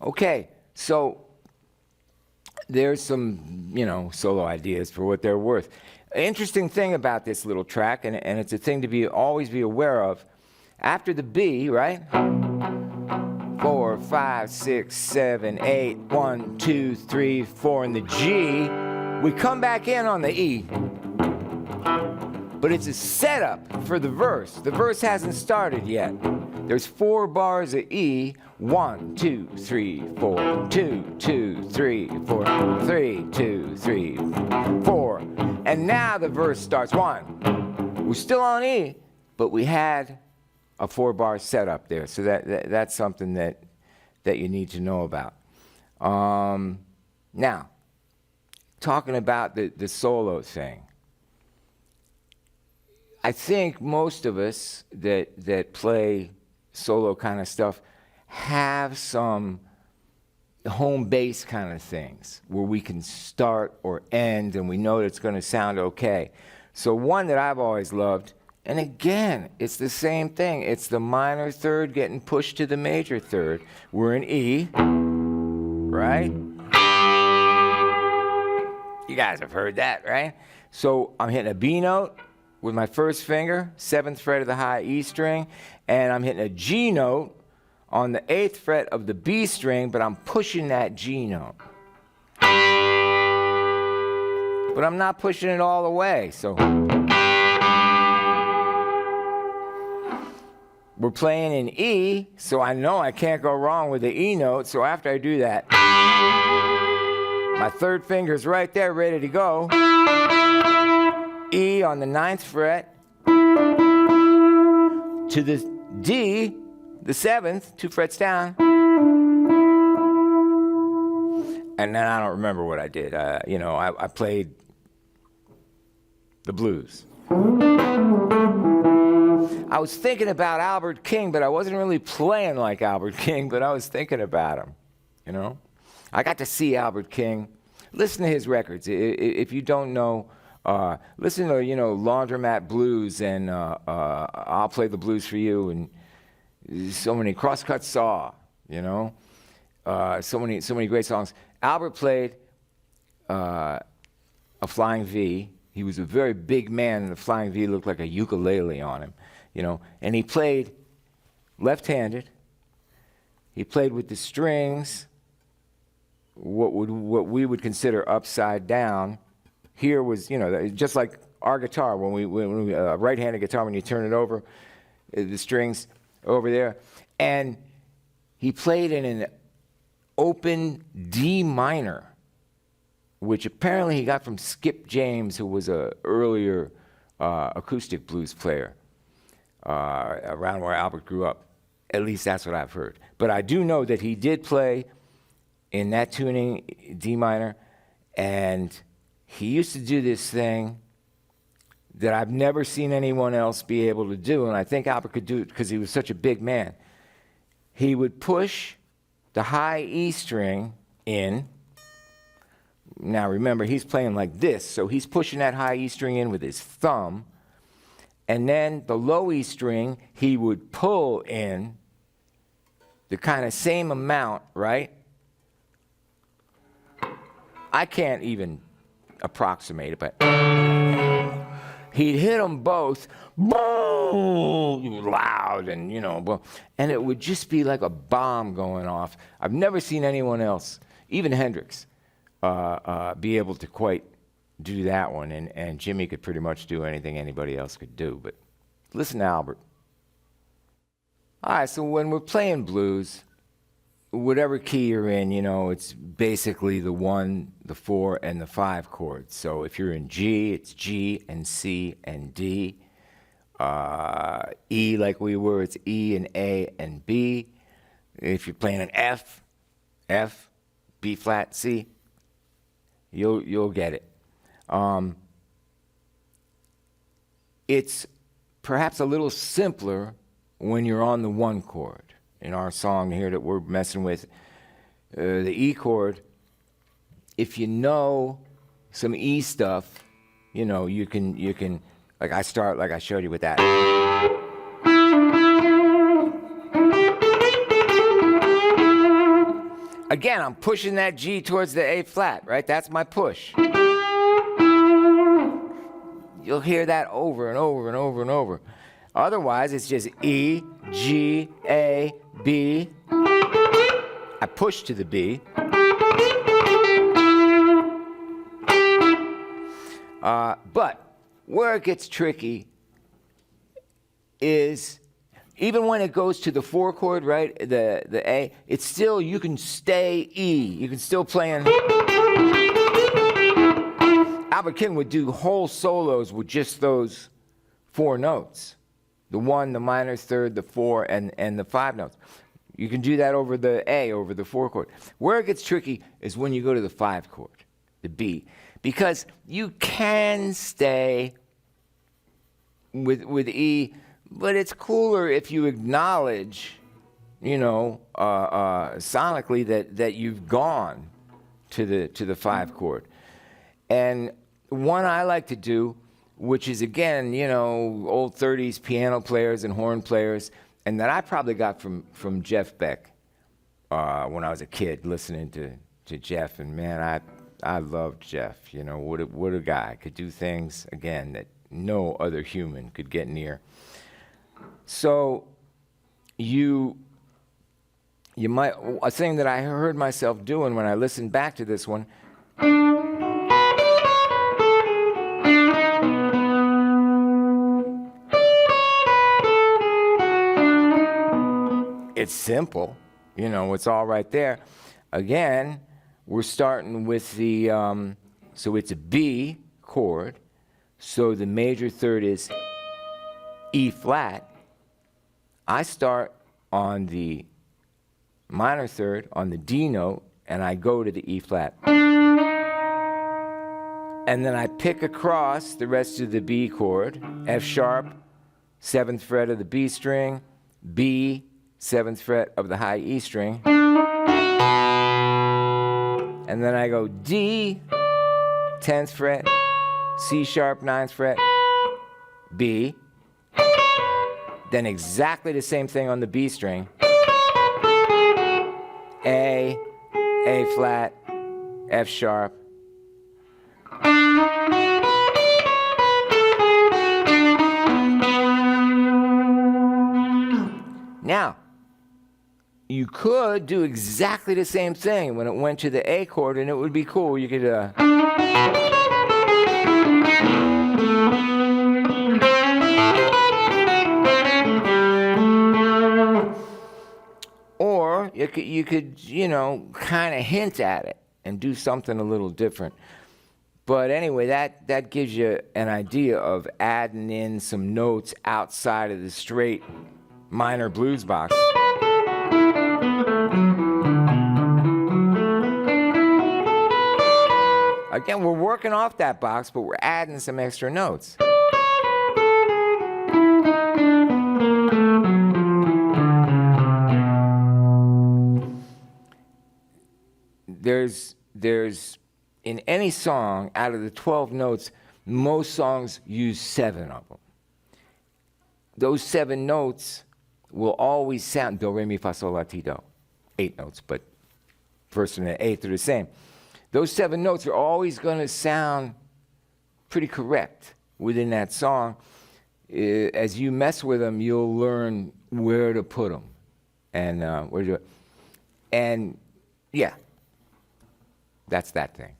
Okay, so there's some, solo ideas for what they're worth. Interesting thing about this little track, and it's a thing to always be aware of. After the B, right? 4, 5, 6, 7, 8, 1, 2, 3, 4, and the G, we come back in on the E. But it's a setup for the verse. The verse hasn't started yet. There's 4 bars of E. 1, 2, 3, 4, 2, 2, 3, 4, 3, 2, 3, 4. And now the verse starts. 1. We're still on E, but we had a 4-bar setup there. So that's something that you need to know about. Now, talking about the solo thing. I think most of us that play solo kind of stuff have some home base kind of things where we can start or end and we know that it's going to sound okay. So one that I've always loved, and again, it's the same thing. It's the minor third getting pushed to the major third. We're in E, right? You guys have heard that, right? So I'm hitting a B note with my first finger, 7th fret of the high E string, and I'm hitting a G note on the 8th fret of the B string, but I'm pushing that G note. But I'm not pushing it all the way, so we're playing in E, so I know I can't go wrong with the E note, so after I do that, my third finger's right there ready to go. E on the 9th fret to the D, the 7th, 2 frets down. And then I don't remember what I did. I played the blues. I was thinking about Albert King, but I wasn't really playing like Albert King, but I was thinking about him, I got to see Albert King. Listen to his records. If you don't know, listen to, Laundromat Blues and I'll Play the Blues for You and so many Crosscut Saw, so many great songs. Albert played a Flying V. He was a very big man, and the Flying V looked like a ukulele on him, and he played left-handed. He played with the strings, what we would consider upside down. Here was, just like our guitar, when we right-handed guitar, when you turn it over, the strings over there. And he played in an open D minor, which apparently he got from Skip James, who was an earlier acoustic blues player around where Albert grew up. At least that's what I've heard. But I do know that he did play in that tuning, D minor, and he used to do this thing that I've never seen anyone else be able to do, and I think Albert could do it because he was such a big man. He would push the high E string in. Now remember, he's playing like this, so he's pushing that high E string in with his thumb, and then the low E string, he would pull in the kind of same amount, right? I can't even approximate it, but he'd hit them both, boom, loud, and and it would just be like a bomb going off. I've never seen anyone else, even Hendrix, be able to quite do that one, and Jimmy could pretty much do anything anybody else could do. But listen to Albert. All right, so when we're playing blues, whatever key you're in, it's basically the 1, the 4, and the 5 chords. So if you're in G, it's G and C and D. E, like we were, it's E and A and B. If you're playing an F, B flat, C, you'll get it. It's perhaps a little simpler when you're on the 1 chord. In our song here that we're messing with, the E chord, if you know some E stuff, you can, like I showed you with that. Again, I'm pushing that G towards the A flat, right? That's my push. You'll hear that over and over and over and over. Otherwise, it's just E, G, A, B. I push to the B. But where it gets tricky is even when it goes to the 4 chord, right, the A, it's still, you can stay E. You can still play in. Albert King would do whole solos with just those 4 notes. The 1, the minor third, the 4, and the 5 notes. You can do that over the A, over the 4 chord. Where it gets tricky is when you go to the 5 chord, the B. Because you can stay with E, but it's cooler if you acknowledge, you know, sonically that you've gone to the 5 chord. And one I like to do, which is again, you know, old 30s piano players and horn players, and that I probably got from Jeff Beck when I was a kid listening to Jeff. And man, I loved Jeff. You know, what a guy. Could do things, again, that no other human could get near. So you might, a thing that I heard myself doing when I listened back to this one, it's simple, you know, it's all right there. Again, we're starting with the, so it's a B chord, so the major third is E flat. I start on the minor third, on the D note, and I go to the E flat. And then I pick across the rest of the B chord, F sharp, 7th fret of the B string, B, 7th fret of the high E string. And then I go D, 10th fret, C sharp, 9th fret, B. Then exactly the same thing on the B string. A flat, F sharp. Now, you could do exactly the same thing when it went to the A chord, and it would be cool. You could, or you could, you know, kind of hint at it and do something a little different. But anyway, that gives you an idea of adding in some notes outside of the straight minor blues box. Again, we're working off that box, but we're adding some extra notes. There's in any song, out of the 12 notes, most songs use 7 of them. Those 7 notes will always sound do, re, mi, fa, sol, la, ti, do. 8 notes, but first and the 8th are the same. Those 7 notes are always going to sound pretty correct within that song. As you mess with them, you'll learn where to put them and where to do it. And yeah, that's that thing.